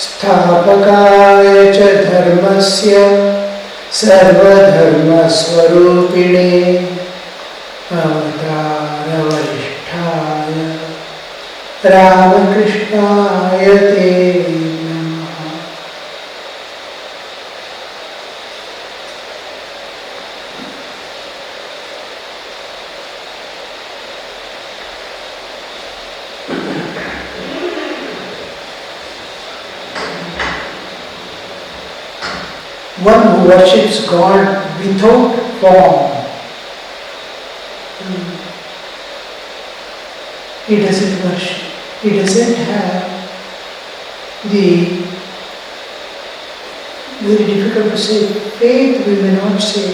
स्थापकाय च धर्मस्य सर्वधर्मस्वरूपिणे अवतारवरिष्ठाय रामकृष्णाय ते नमः। One who worships God without form, he doesn't worship. He doesn't have the, very difficult to say, faith we may not say.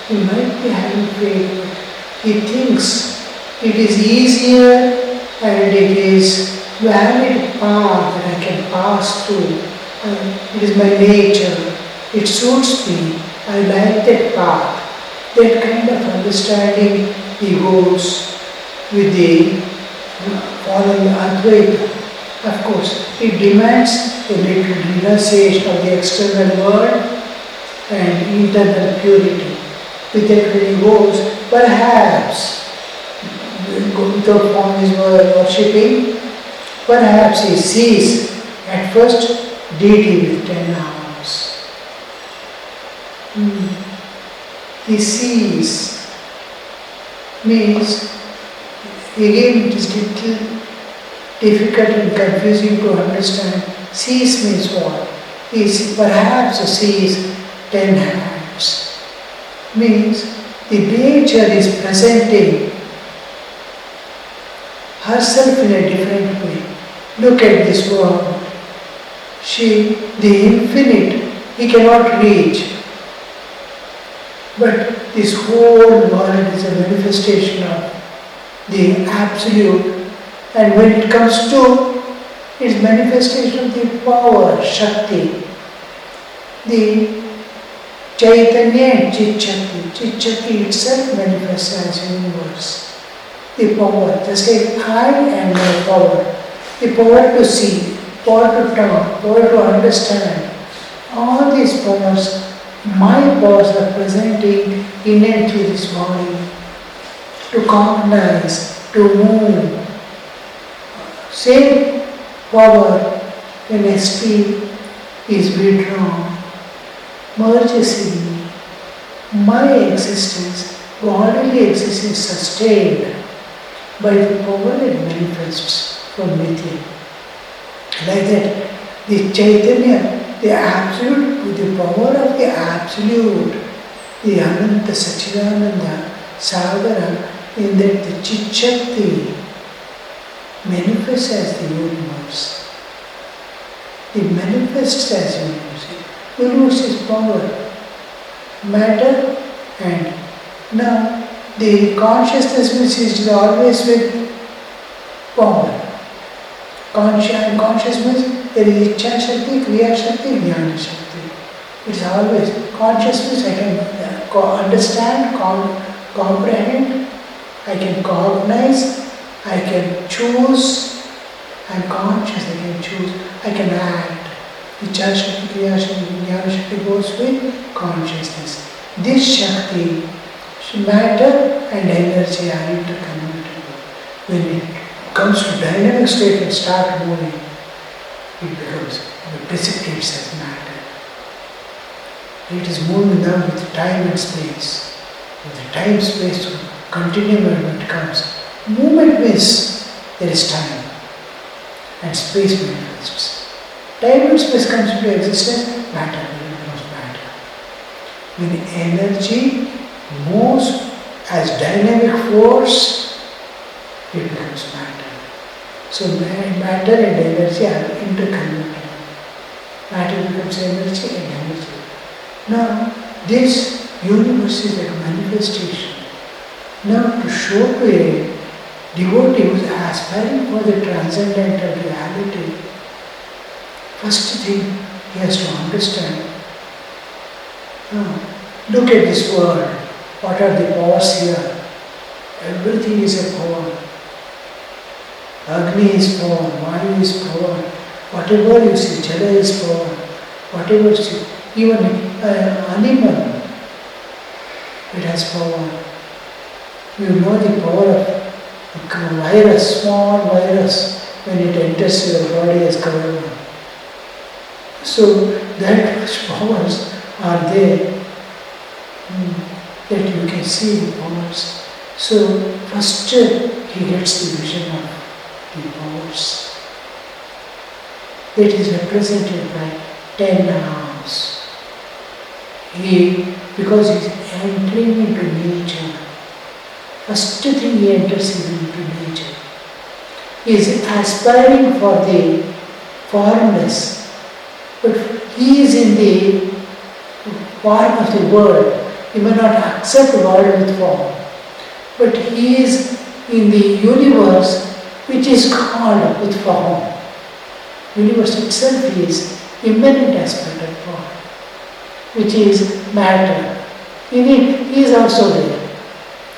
He might be having faith, but he thinks it is easier and it is valid path that I can pass through. It is my nature. It suits me. I like that path. That kind of understanding he goes with the following Advaita. Of course, it demands a little renunciation of the external world and internal purity. With that when he goes, perhaps, without form is worshipping, perhaps he sees at first deity with 10 arms. He sees, means, again it is little difficult and confusing to understand. Sees means what? Perhaps sees 10 hands. Means the nature is presenting herself in a different way. Look at this world. The infinite, he cannot reach. But this whole world is a manifestation of the Absolute, and when it comes to its manifestation of the power, Shakti, the Chaitanya and Chit Shakti itself manifests as universe. The power, just like I am my power, the power to see, power to talk, power to understand, all these powers, my powers are presenting in and through this body, to cognize, to move. Same power when ST is withdrawn, merges in me. My existence, bodily existence is sustained by the power that manifests from within. Like that, the Chaitanya, the Absolute, with the power of the Absolute, the Ananta Sachidananda Sagara, in that the Chit Shakti manifests as the universe. It manifests as universe. Universe is power, matter, and now the consciousness which is always with power. Consciousness, there is Ichcha Shakti, Kriya Shakti, Jnana Shakti. It's always consciousness. I can understand, comprehend, I can cognize, I can choose. I'm conscious, I can choose, I can act. Ichcha Shakti, Kriya Shakti, Jnana Shakti goes with consciousness. This Shakti, matter and energy are interconnected. When it comes to dynamic state and start moving, it becomes, it precipitates as matter. It is moving now with time and space. With the time-space continuum when it comes. Movement means there is time and space manifests. Time and space comes into existence, matter becomes matter. When energy moves as dynamic force, it becomes matter. So matter and energy are interconnected. Matter becomes energy and energy. Now, this universe is like a manifestation. Now, to show to a devotee who is aspiring for the transcendental reality, first thing he has to understand. Look at this world. What are the powers here? Everything is a power. Agni is power, Vayu is power, whatever you see, Jala is power, whatever you see, even animal, it has power. You know the power of a virus, small virus, when it enters your body as corona. So that much powers are there that you can see the powers. So first he gets the vision of the powers. It is represented by 10 arms. Because he is entering into nature, first thing he enters into nature. He is aspiring for the formless, but he is in the form of the world. He may not accept the world with form, but he is in the universe which is called with form. Universe itself is immanent aspect of God, which is matter. In it, he is also there.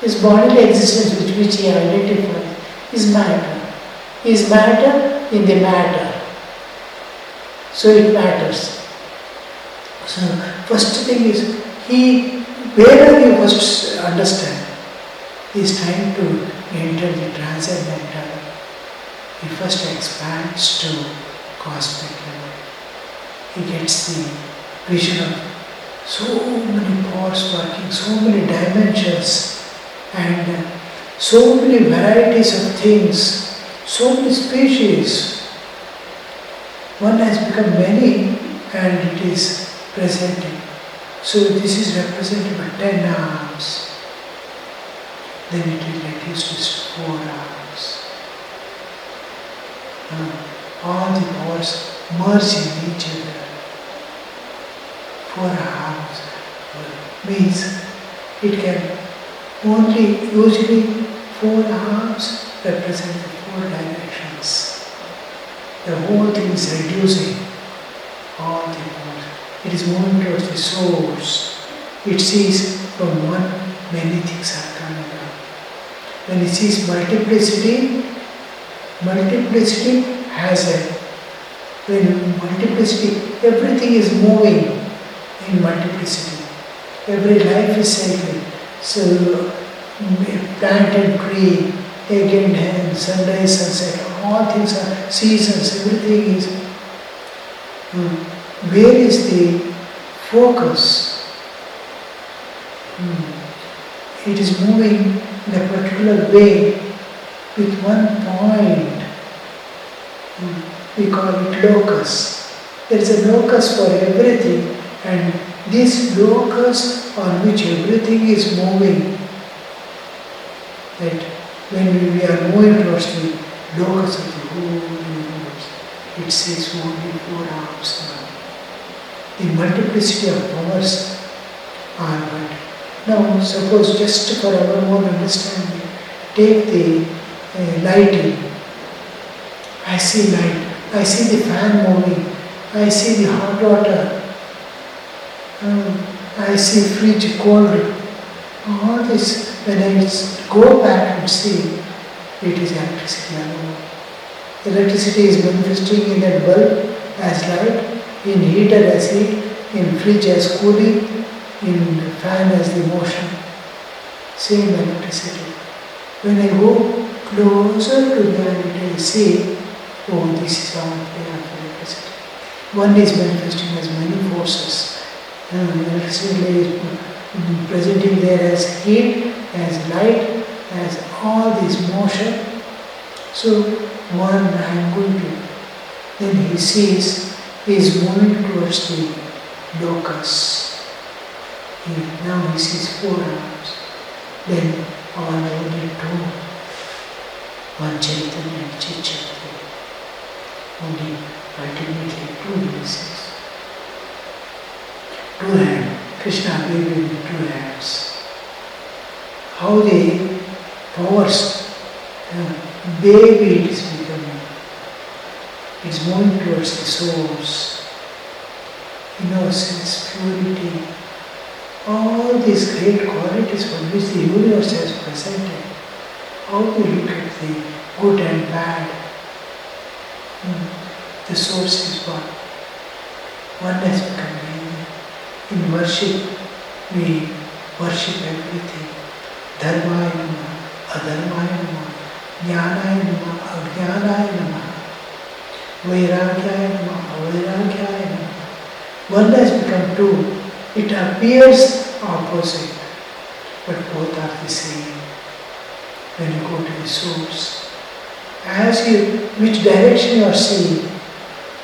His bodily existence with which he identifies is matter. He is matter in the matter. So it matters. So first thing is, wherever you must understand, he is trying to enter the transcendental. He first expands to cosmic level. He gets the vision of so many powers working, so many dimensions, and so many varieties of things, so many species. One has become many and it is presenting. So this is represented by 10 arms. Then it is reduced to 4 arms. All the powers merge in each other. 4 arms means it can only, usually 4 arms represent the 4 directions. The whole thing is reducing all the powers. It is moving towards the source. It sees from one, many things are coming out. When it sees multiplicity has a, when multiplicity, everything is moving in multiplicity. Every life is cycling. So, plant and tree, egg and hen, sunrise, sunset, all things are seasons, everything is. Where is the focus? It is moving in a particular way with one point. We call it locus. There is a locus for everything, and this locus on which everything is moving, that when we are moving towards the locus of the whole universe, it says only 4 arms now. The multiplicity of powers are but. Now suppose, just for our own understanding, take the lighting. I see light, I see the fan moving, I see the hot water, I see fridge cold. All this, when I go back and see, it is electricity alone. Electricity is manifesting in that bulb as light, in heater as heat, in fridge as cooling, in fan as the motion. Same electricity. When I go closer to that, I see, oh, this is how they have electricity. One is manifesting as many forces. Electricity is presenting there as heat, as light, as all this motion. So one I am going to, then he sees, he is moving towards the locus. Now he sees 4 arms. Then all only 2. One Chaitanya and Chit-Shakti. Only ultimately 2 diseases. 2 hands. Krishna gave him the 2 hands. How the powers, baby it is becoming. It is moving towards the source. Innocence, purity, all these great qualities for which the universe has presented. How we look at the good and bad. The source is one. One has become many. In worship, we worship everything. Dharmaya Namaha, Adharmaya Namaha, Jnanaya Namaha, Ajnanaya Namaha, Vairagyaya Namaha, Avairagyaya Namaha. One has become two. It appears opposite, but both are the same. When you go to the source, which direction you are seeing,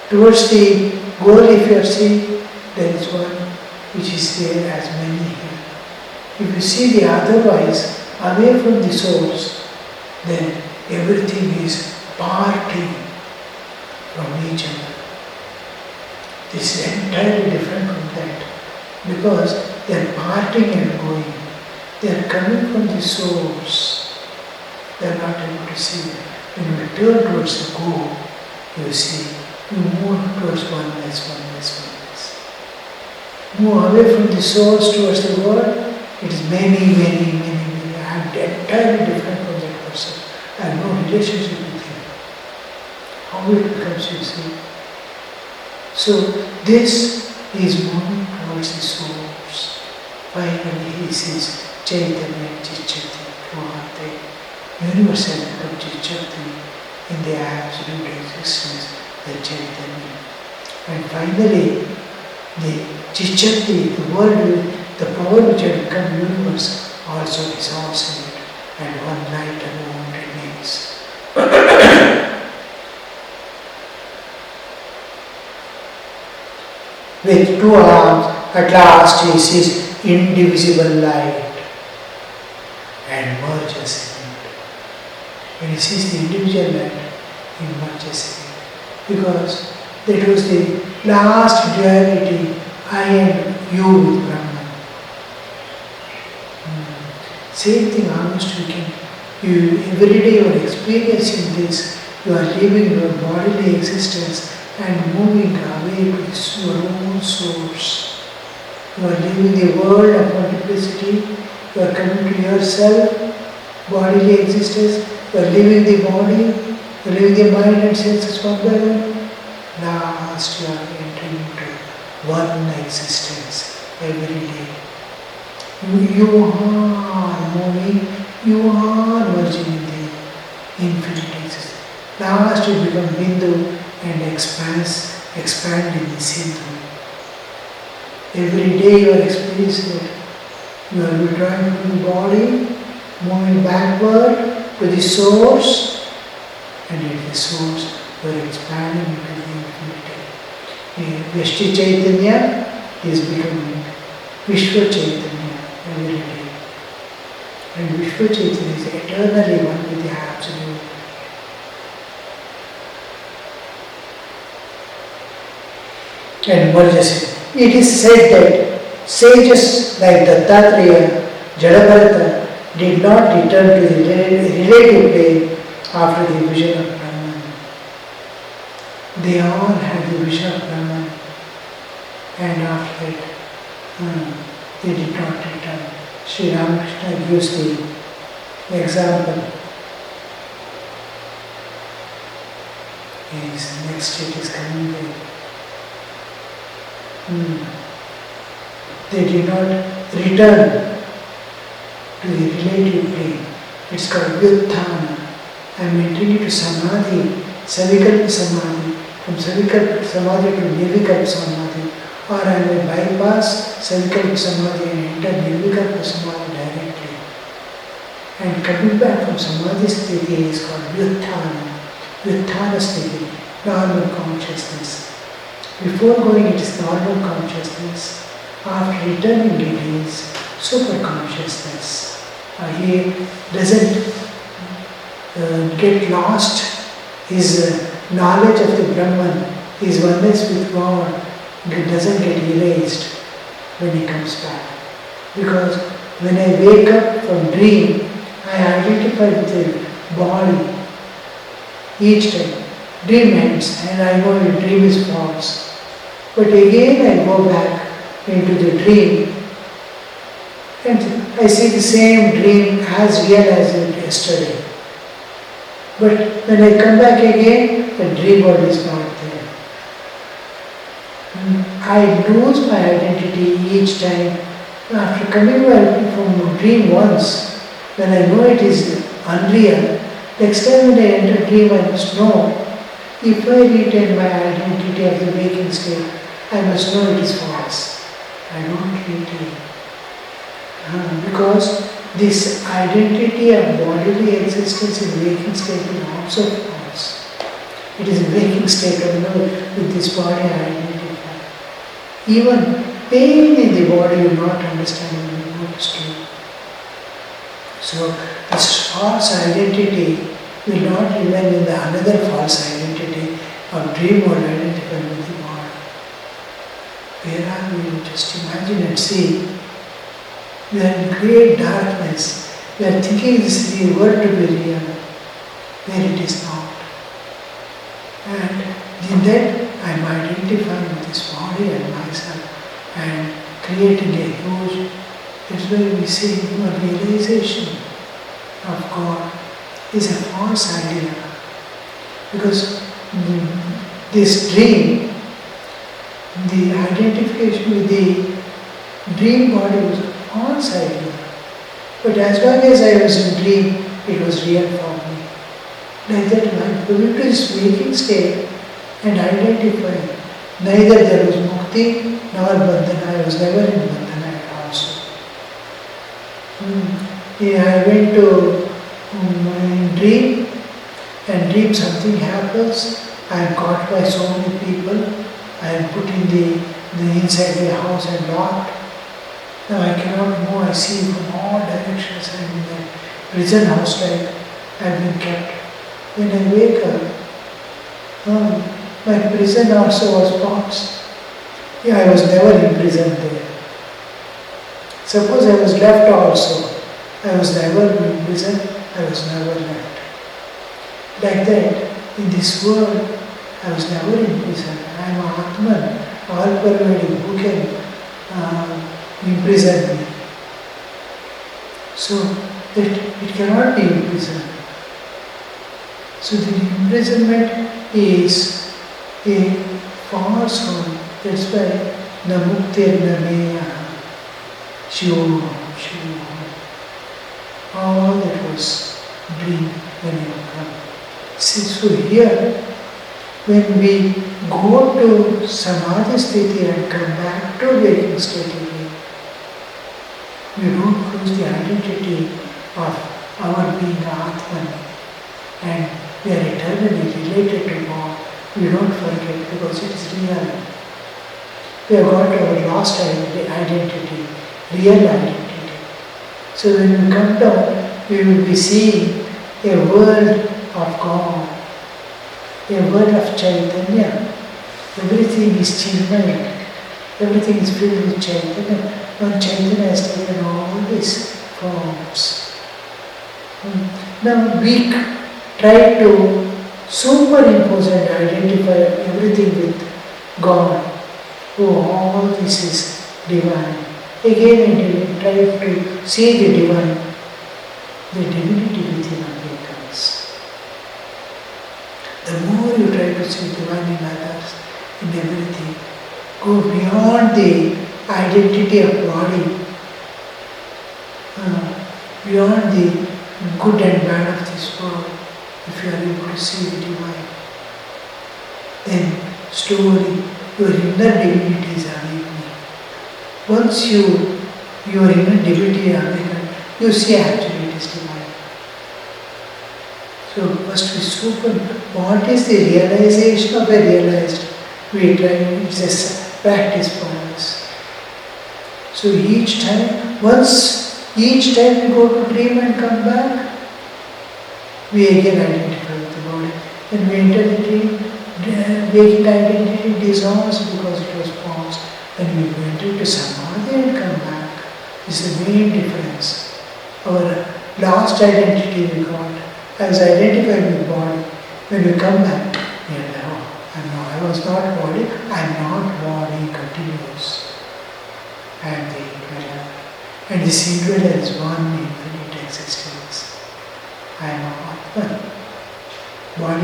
towards the goal if you are seeing, there is one which is there as many here. If you see the otherwise, away from the source, then everything is parting from each other. This is entirely different from that, because they are parting and going. They are coming from the source. They are not able to see. When you turn towards the goal, you see, you move towards oneness. Move away from the source towards the world, it is many. I am entirely different from that person. I have no relationship with him. How it becomes, you see. So this is moving towards the source. Finally he sees Chaitanya Chichati Ruhate, universal become Chichati in the absolute existence, the Chaitanya. And finally, the Chichati, the world, the power which had become universe, also dissolves in it, and one light alone remains. With two arms, at last he sees indivisible light and merges in it. When he sees the individual light, he merges in it. Because that was the last duality, I and you with Brahman. Same thing almost every day you are experiencing this, you are living your bodily existence and moving away to your own source. You are living the world of multiplicity, you are coming to yourself, bodily existence, you are leaving the body, you are leaving the mind and senses one by one. Last you are entering into one existence every day. You are moving, you are merging in the infinite existence. Last you become Bindu and expand in the Sindhu. Every day you are experiencing it. You are withdrawing from the body, moving backward to the source, and at the source you are expanding into the infinity. Vyashti Chaitanya is becoming Vishwa Chaitanya every day. And Vishwa Chaitanya is eternally one with the Absolute. And merges it. It is said that sages like Dattatreya, Jadabharata did not return to the relative plane after the vision of Brahman. They all had the vision of Brahman, and after that they did not return. Sri Ramakrishna gives the example. His next state is coming there. They did not return to the relative plane. It's called Vyuthana. I am entering into Samadhi, Savikalpa Samadhi, from Savikalpa Samadhi to Nirvikalpa Samadhi, or I may bypass Savikalpa Samadhi and enter Nirvikalpa Samadhi directly. And coming back from Samadhi Sthiti is called Vyuthana. Vyuthana Sthiti, normal consciousness. Before going it is normal consciousness. After returning it is super consciousness. He doesn't get lost. His knowledge of the Brahman, his oneness with God, doesn't get erased when he comes back. Because when I wake up from dream, I identify with the body each time. Dream ends and I know the dream is false. But again I go back into the dream and I see the same dream as real as it yesterday. But when I come back again, the dream body is not there. I lose my identity each time. After coming back from dream once, when I know it is unreal, next time when I enter dream, I must know, if I retain my identity of the waking state, I must know it is false. I don't retain. Because this identity of bodily existence in waking state is also false. It is a waking state of with this body I identify. Even pain in the body you will not understand what is true. So this false identity will not remain in the another false identity of dream or identified with the body. Where are we? Just imagine and see. We are in great darkness. We are thinking this is the world to be real, where it is not. And in that I am identifying with this body and myself and creating a huge, that's why we say your realization of God is a false idea. Because this dream, the identification with the dream body was a false idea. But as long as I was in dream, it was real for me. Like that, I go into this waking state and identify. Neither there was mukti nor bandhana. I was never in bandhana also. I went to in dream, and dream something happens. I am caught by so many people. I am put in the inside the house and locked. Now I cannot move. I see from all directions. I am in the prison house like I have been kept. When I wake up, my prison also was boxed. Yeah, I was never in prison there. Suppose I was left also. I was never in prison. I was never left. Like that, in this world, I was never in prison. I am Atman, all pervading, who can imprison me. So that it cannot be imprisoned. So the imprisonment is a falsehood. That's why namuktir nameya shiva. All that was dream when you come. So here, when we go to samadhi sthiti and come back to waking state again, we don't lose the identity of our being Atman, and we are eternally related to God. We don't forget because it is real. We have got our lost identity, real identity. So when we come down, we will be seeing a world of God, a world of Chaitanya. Everything is Chinmaya. Everything is filled with Chaitanya. When Chaitanya has taken all these forms. Now we try to superimpose and identify everything with God. Oh, all this is divine. Again and again, try to see the divine, the divinity within awakens. The more you try to see divine in others, in everything, go beyond the identity of body, beyond the good and bad of this world. If you are able to see the divine, then slowly your inner divinity is awakening. Once your inner divinity is awakened, you see actually it is divine. So first we super. What is the realization of a realized? We try, it's a practice for us. So each time we go to dream and come back, we again identify with the body. When we enter the dream, waking identity dissolves because it was false. When we enter to samadhi and come back, is the main difference. Our last identity we got, I was identified with body. When we come back, we are now, I was not body, I am not body continues. I am the indweller. And this indweller is one infinite existence. I am Atman,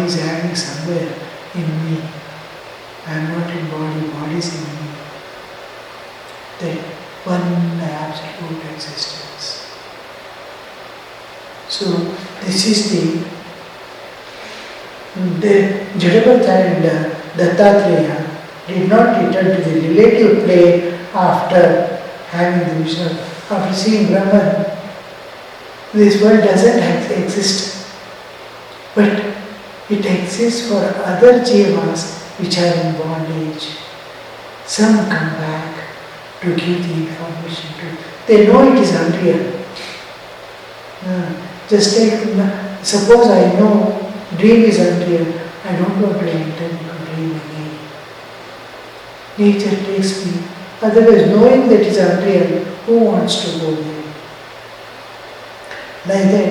is having somewhere in me. I am not in body, body is in me. That one absolute existence. So this is the Jadavartha and Dattatreya did not return to the relative plane after having the vision. After seeing Brahman, this world doesn't exist, but it exists for other jivas which are in bondage. Some come back to give the information to. They know it is unreal. Just like, suppose I know dream is unreal, I don't want to enter into dream again. Nature takes me. Otherwise, knowing that it is unreal, who wants to go there? Like that,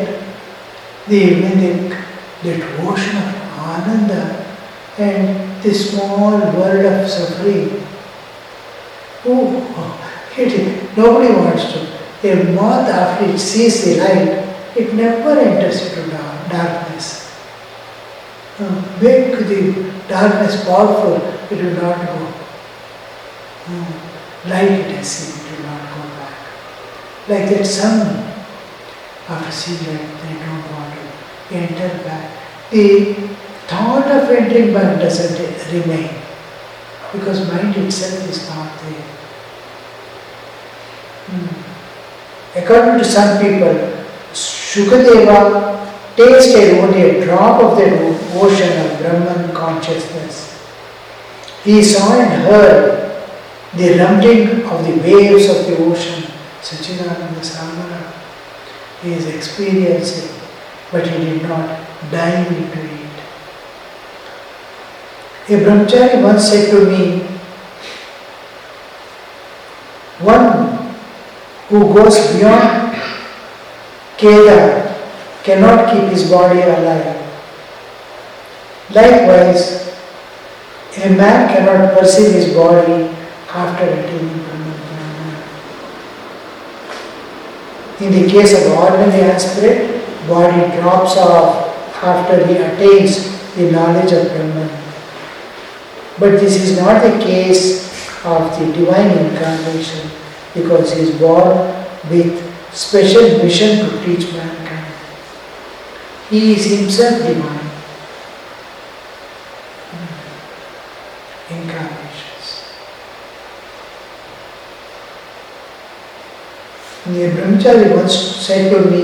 that ocean of Ananda and this small world of suffering, nobody wants to. A moth, after it sees the light, it never enters into darkness. Make the darkness powerful, it will not go. Light it has seen, it will not go back. Like that sun, after seeing light, they don't want to enter back. The thought of entering back doesn't remain, because mind itself is not there. According to some people, Shukadeva tasted only a drop of the ocean of Brahman consciousness. He saw and heard the rumbling of the waves of the ocean, Sachidananda Samara. He is experiencing, but he did not dive into it. A brahmachari once said to me, one who goes beyond Kedar cannot keep his body alive. Likewise, a man cannot perceive his body after attaining Brahman. In the case of ordinary aspirant, body drops off after he attains the knowledge of Brahman. But this is not the case of the divine incarnation, because he is born with special mission to teach mankind. He is himself divine. Incarnations. The brahmachari once said to me,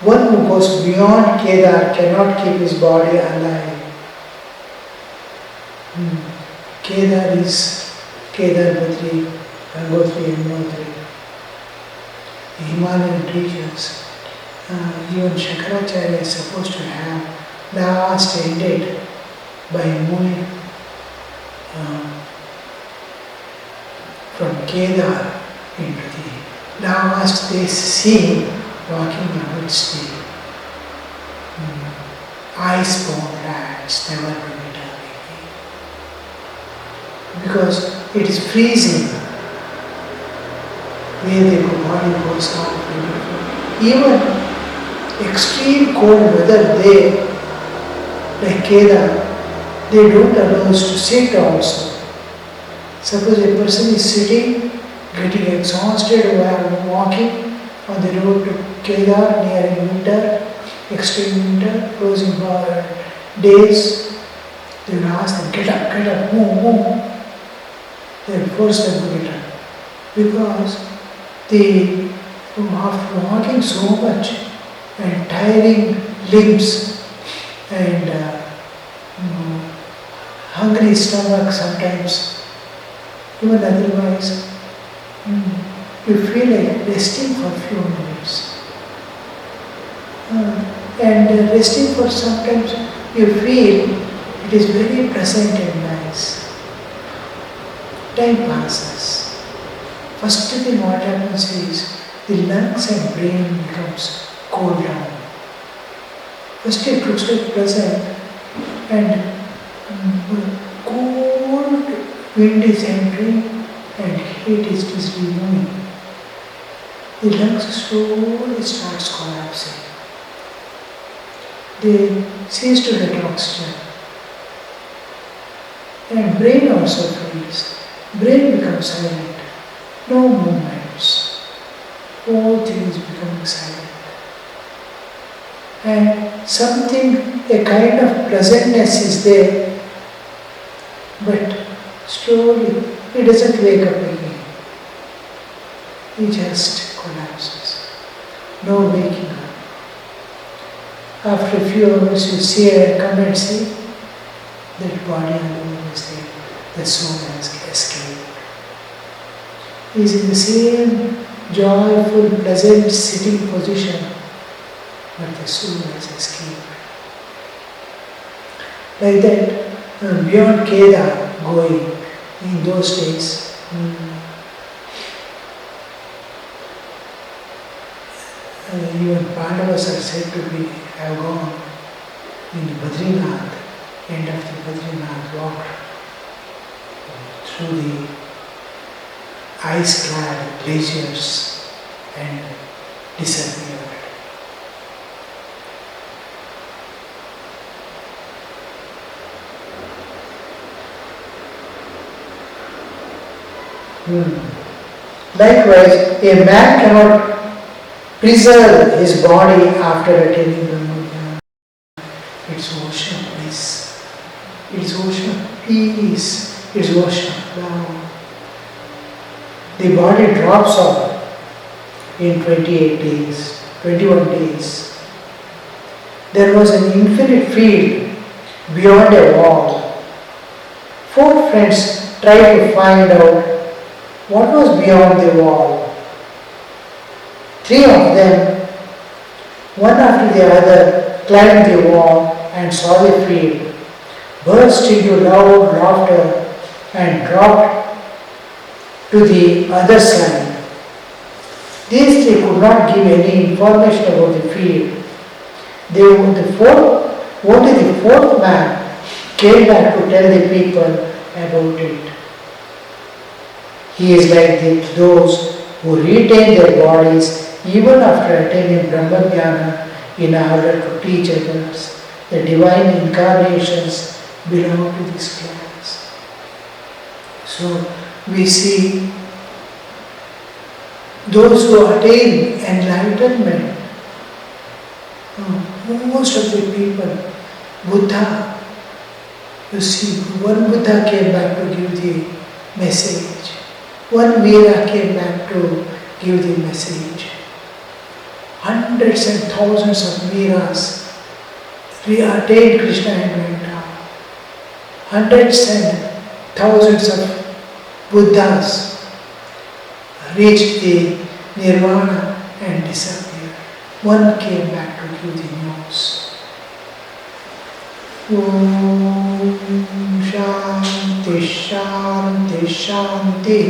one who goes beyond Kedar cannot keep his body alive. Kedar is Kedar, Badri, Gangotri, Yamunotri. The Himalayan regions. Even Shankaracharya is supposed to have last ended by moving from Kedar into the last they see him walking amidst the ice-bound lands, never to return again. Because it is freezing where the body goes down. Even extreme cold weather there, like Kedar, they don't allow us to sit also. Suppose a person is sitting, getting exhausted while walking on the road to Kedar near winter, extreme winter, closing days, they will ask them, get up, move. They will force them to get up. Because after walking so much and tiring limbs and hungry stomach sometimes, even otherwise, you feel like resting for a few minutes. And resting for sometimes you feel it is very pleasant and nice. Time passes. First thing what happens is the lungs and brain becomes cooled down. First it looks like pleasant and cold wind is entering and heat is removing. The lungs slowly starts collapsing. they cease to get oxygen. And brain also frees. Brain becomes silent. No movements. Whole thing is becoming silent. And something, a kind of pleasantness is there, but slowly he doesn't wake up again. He just collapses. No waking up. After a few hours you see and come and see that body alone is there. The soul has escaped. He is in the same joyful, pleasant sitting position, but the soul has escaped. Like that, beyond Kedar going in those days, even Pandavas are said to have gone in Badrinath, end of the Badrinath walk through the ice-clad glaciers and disappeared. Likewise, a man cannot preserve his body after attaining Brahma. It's ocean bliss. It's ocean peace. It's ocean love. The body drops off in 28 days, 21 days. There was an infinite field beyond a wall. 4 friends tried to find out what was beyond the wall. 3 of them, one after the other, climbed the wall and saw the field, burst into loud laughter and dropped to the other side. These 3 could not give any information about the field. Only the 4th man came back to tell the people about it. He is like those who retain their bodies even after attaining Brahmajnana in order to teach others. The divine incarnations belong to this class. So we see those who attain enlightenment, most of the people, Buddha, you see, one Buddha came back to give the message. One Veera came back to give the message. Hundreds and thousands of Veeras attained Krishna and went down. Hundreds and thousands of Buddhas reached the Nirvana and disappeared. One came back to give the news. Om Shanti Shanti Shanti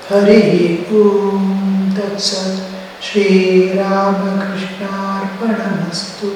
Hari Om Tat Sat Shri Ramakrishna Arpanamastu.